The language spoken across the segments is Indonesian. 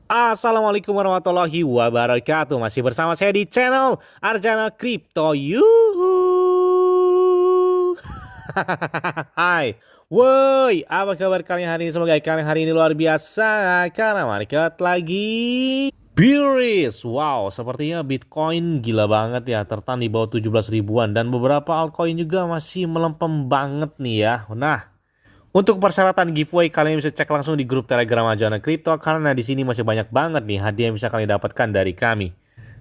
Assalamualaikum warahmatullahi wabarakatuh. Masih bersama saya di channel Arjana Crypto. Yuhu. Hai. Woi, apa kabar kalian hari ini? Semoga kalian hari ini luar biasa karena market lagi bearish. Wow, sepertinya Bitcoin gila banget ya, tertahan di bawah 17 ribuan dan beberapa altcoin juga masih melempem banget nih ya. Nah, untuk persyaratan giveaway kalian bisa cek langsung di grup Telegram Arjana Crypto karena di sini masih banyak banget nih hadiah yang bisa kalian dapatkan dari kami.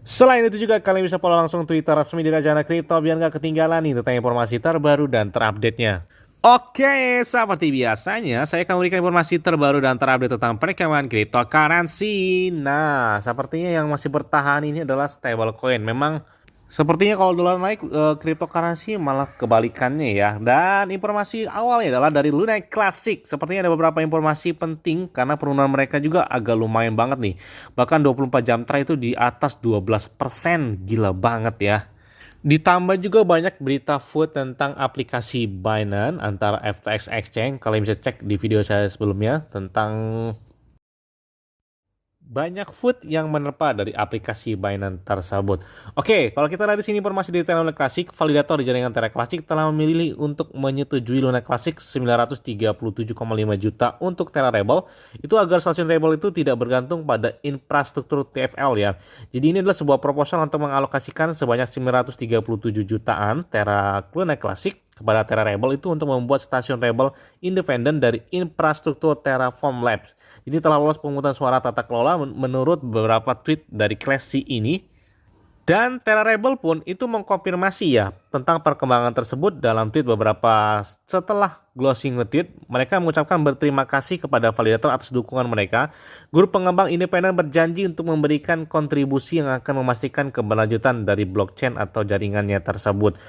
Selain itu juga kalian bisa follow langsung Twitter resmi dari Arjana Crypto biar nggak ketinggalan nih tentang informasi terbaru dan terupdate-nya. Oke, seperti biasanya saya akan memberikan informasi terbaru dan terupdate tentang perkembangan cryptocurrency. Nah, sepertinya yang masih bertahan ini adalah stablecoin. Memang sepertinya kalau dolar naik, cryptocurrency malah kebalikannya ya. Dan informasi awalnya adalah dari Luna Classic. Sepertinya ada beberapa informasi penting karena penurunan mereka juga agak lumayan banget nih. Bahkan 24 jam terakhir itu di atas 12%. Gila banget ya. Ditambah juga banyak berita food tentang aplikasi Binance antara FTX Exchange. Kalian bisa cek di video saya sebelumnya tentang banyak food yang menerpa dari aplikasi Binance tersebut. Oke, kalau kita lihat di sini informasi dari Terra Luna Classic, validator di jaringan Terra Classic telah memilih untuk menyetujui Luna Classic 937,5 juta untuk Terra Rebel. Itu agar stasiun Rebel itu tidak bergantung pada infrastruktur TFL ya. Jadi ini adalah sebuah proposal untuk mengalokasikan sebanyak 937 jutaan Terra Luna Classic kepada Terra Rebel itu untuk membuat stasiun Rebel independen dari infrastruktur Terraform Labs. Jadi telah lolos pemungutan suara tata kelola menurut beberapa tweet dari Classy ini. Dan Terra Rebel pun itu mengkonfirmasi ya tentang perkembangan tersebut dalam tweet beberapa setelah closing tweet. Mereka mengucapkan berterima kasih kepada validator atas dukungan mereka. Grup pengembang independen berjanji untuk memberikan kontribusi yang akan memastikan keberlanjutan dari blockchain atau jaringannya tersebut.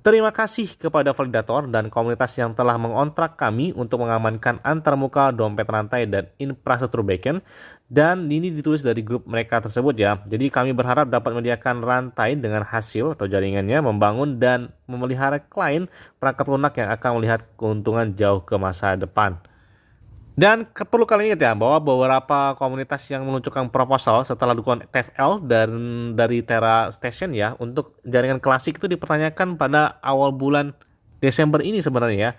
Terima kasih kepada validator dan komunitas yang telah mengontrak kami untuk mengamankan antarmuka, dompet rantai, dan infrastruktur backend. Dan ini ditulis dari grup mereka tersebut ya. Jadi kami berharap dapat menyediakan rantai dengan hasil atau jaringannya, membangun dan memelihara klien perangkat lunak yang akan melihat keuntungan jauh ke masa depan. Dan perlu kalian ingat ya bahwa beberapa komunitas yang meluncurkan proposal setelah dukungan TFL dan dari Terra Station ya untuk jaringan klasik itu dipertanyakan pada awal bulan Desember ini sebenarnya ya,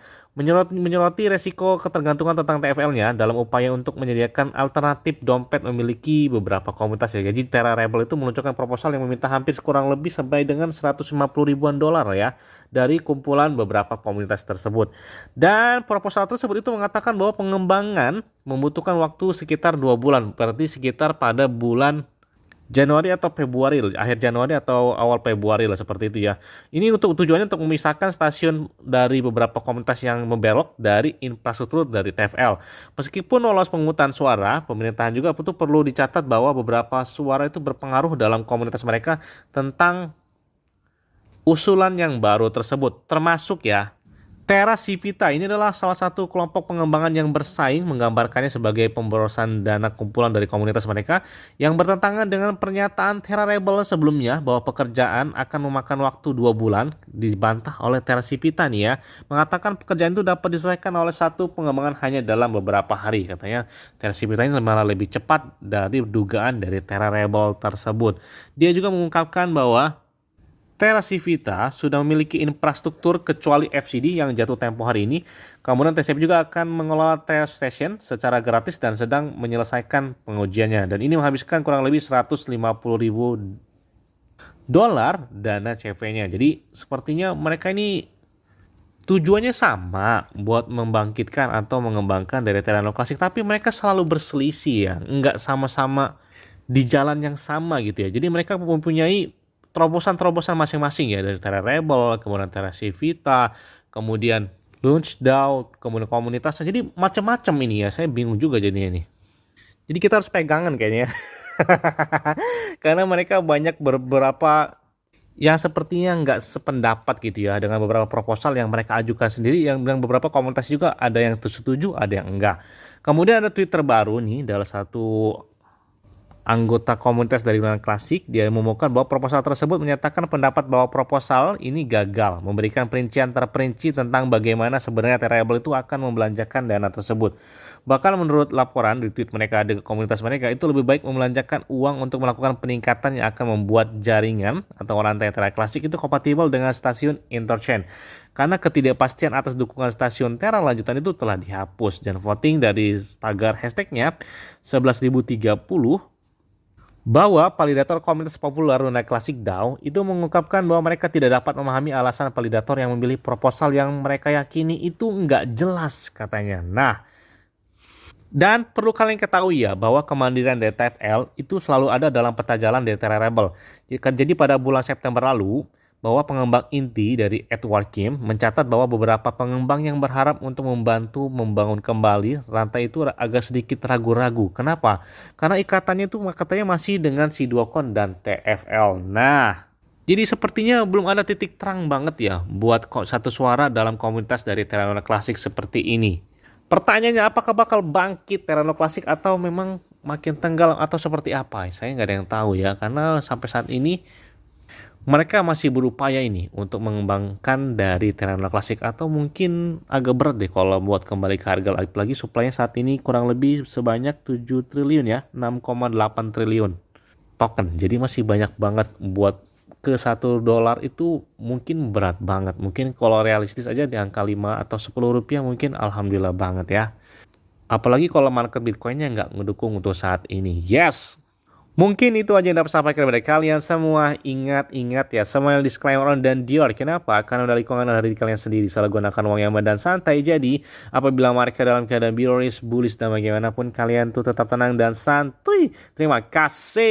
menyoroti resiko ketergantungan tentang TFL-nya dalam upaya untuk menyediakan alternatif dompet memiliki beberapa komunitas ya. Jadi Terra Rebel itu meluncurkan proposal yang meminta hampir kurang lebih sampai dengan 150 ribuan dolar ya dari kumpulan beberapa komunitas tersebut. Dan proposal tersebut itu mengatakan bahwa pengembangan membutuhkan waktu sekitar 2 bulan, berarti sekitar pada bulan Januari atau Februari, akhir Januari atau awal Februari lah seperti itu ya. Ini untuk tujuannya untuk memisahkan stasiun dari beberapa komunitas yang membelok dari infrastruktur dari TFL. Meskipun lolos pemungutan suara, pemerintahan juga itu perlu dicatat bahwa beberapa suara itu berpengaruh dalam komunitas mereka tentang usulan yang baru tersebut, termasuk ya Terra Civita. Ini adalah salah satu kelompok pengembangan yang bersaing, menggambarkannya sebagai pemborosan dana kumpulan dari komunitas mereka yang bertentangan dengan pernyataan Terra Rebel sebelumnya bahwa pekerjaan akan memakan waktu 2 bulan. Dibantah oleh Terra Civita nih ya, mengatakan pekerjaan itu dapat diselesaikan oleh satu pengembangan hanya dalam beberapa hari. Katanya Terra Civita ini malah lebih cepat dari dugaan dari Terra Rebel tersebut. Dia juga mengungkapkan bahwa Terra Civita sudah memiliki infrastruktur kecuali FCD yang jatuh tempo hari ini. Kemudian TCP juga akan mengelola Terra Station secara gratis dan sedang menyelesaikan pengujiannya. Dan ini menghabiskan kurang lebih 150 ribu dolar dana CV-nya. Jadi sepertinya mereka ini tujuannya sama buat membangkitkan atau mengembangkan dari Terra Luna Classic. Tapi mereka selalu berselisih ya. Nggak sama-sama di jalan yang sama gitu ya. Jadi mereka mempunyai terobosan-terobosan masing-masing ya dari Terra Rebel, kemudian Terra Civita, kemudian LaunchDAO, kemudian komunitasnya. Jadi macam-macam ini ya. Saya bingung juga jadinya nih. Jadi kita harus pegangan kayaknya. Karena mereka banyak beberapa yang sepertinya nggak sependapat gitu ya dengan beberapa proposal yang mereka ajukan sendiri, yang beberapa komunitas juga ada yang setuju, ada yang enggak. Kemudian ada tweet terbaru nih dari satu anggota komunitas dari Luna Classic. Dia mengumumkan bahwa proposal tersebut menyatakan pendapat bahwa proposal ini gagal, memberikan perincian terperinci tentang bagaimana sebenarnya Terra Rebel itu akan membelanjakan dana tersebut. Bahkan menurut laporan di tweet mereka di komunitas mereka, itu lebih baik membelanjakan uang untuk melakukan peningkatan yang akan membuat jaringan atau rantai Terra Classic itu kompatibel dengan stasiun interchain. Karena ketidakpastian atas dukungan stasiun Terra lanjutan itu telah dihapus, dan voting dari tagar hashtagnya 11.030 bahwa validator komunitas populer Luna Classic DAO itu mengungkapkan bahwa mereka tidak dapat memahami alasan validator yang memilih proposal yang mereka yakini itu nggak jelas katanya. Nah, dan perlu kalian ketahui ya bahwa kemandirian dari TFL itu selalu ada dalam peta jalan dari Terra Rebel. Jadi pada bulan September lalu, bahwa pengembang inti dari Edward Kim mencatat bahwa beberapa pengembang yang berharap untuk membantu membangun kembali rantai itu agak sedikit ragu-ragu. Kenapa? Karena ikatannya itu katanya masih dengan si Duocon dan TFL. Nah, jadi sepertinya belum ada titik terang banget ya buat kok satu suara dalam komunitas dari Terra Nova Classic seperti ini. Pertanyaannya, apakah bakal bangkit Terra Nova Classic atau memang makin tenggelam atau seperti apa? Saya nggak ada yang tahu ya, karena sampai saat ini mereka masih berupaya ini untuk mengembangkan dari Terra Classic, atau mungkin agak berat deh kalau buat kembali ke harga, apalagi suplainya saat ini kurang lebih sebanyak 7 triliun ya, 6,8 triliun token. Jadi masih banyak banget buat ke $1 itu mungkin berat banget. Mungkin kalau realistis aja di angka 5 atau 10 rupiah mungkin alhamdulillah banget ya. Apalagi kalau market Bitcoinnya nggak ngedukung untuk saat ini. Yes! Mungkin itu aja yang dapat sampaikan kepada kalian semua. Ingat ya, semua disclaimer on dan Dior. Kenapa? Karena dari keuangan dari kalian sendiri. Salah gunakan uang yang aman dan santai. Jadi, apabila market dalam keadaan bearish, bullish, dan bagaimanapun, kalian tuh tetap tenang dan santuy. Terima kasih.